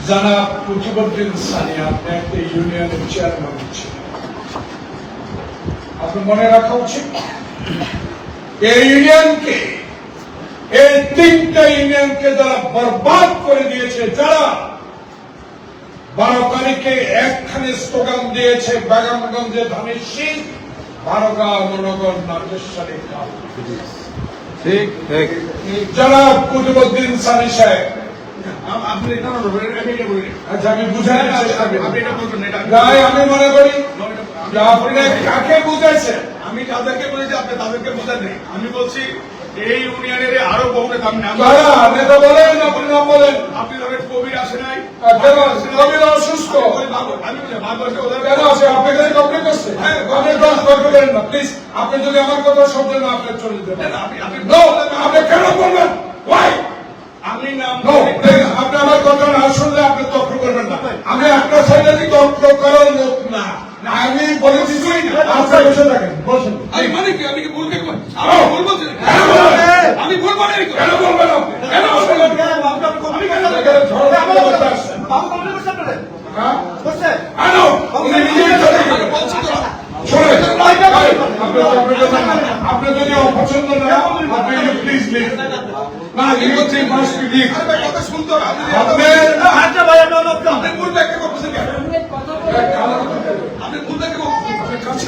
যারা কুতুবউদ্দিন সানি আপনি একটা ইউনিয়নের চেয়ারম্যান ছিলেন, আপনার মনে রাখা উচিত এই ইউনিয়নকে, এই তিনটা ইউনিয়নকে যারা বরবাদ করে দিয়েছে, যারা 12 তারিখে একখানে স্লোগান দিয়েছে বেগমগঞ্জে ধানের শীষ, বারোগাঁও মনোগর নাগেশ্বরী কাল, ঠিক ঠিক যারা কুতুবউদ্দিন সানি সাহেব, আপনি আচ্ছা আমি বুঝাই আপনি এটা বলবেন না, আমি মনে করি যে আপনি কাকে বুঝাইছেন। আমি যাদেরকে বলেছি আপনি তাদেরকে বোঝান নেই। আমি বলছি এই ইউনিয়নের আরো বহু নেতা, আমি নাম নেতা বলেন, আপনি নাম বলেন। আপনি ধরেন কবির আসে নাই, কবির অসুস্থ আমি ভারতবর্ষে ওদের কেন আছে? আপনাকে কমপ্লেন করছে? হ্যাঁ, আপনি করেন না প্লিজ। আপনি যদি আমার কথা শোনেন না, আপনি চলে যেতে পারেন। আপনি No, আপনি কেন বলবেন? Why? আমি নাম No, please, আপনি আমার কথা না শুনলে আপনি তর্ক করবেন না। আমি আপনার সাথে তর্ক করার লোক না। আমি বলেছি আপনি বসে থাকেন, বসেন। আমি মানে কি, আমি কি ভুল দেখবো? আমি ভুল বলছি না। আমি ভুল মানে কেন বলবেন আপনি? কেন বলবেন? আমি কেন এখানে ঝগড়া করতে আসছেন। হ্যাঁ? I know, উনি নিজেই চলে গেলেন। বলছি তো শোনেন, আপনি যদি অপছন্দ না, আপনি প্লিজ লিখ না, লিখতে মাস লিখ। কথা শুনতে হবে। আপনি ভুল ব্যাখ্যা করতেছেন কেন? আপনি ভুল ব্যাখ্যা করতেছেন। আপনি কাছে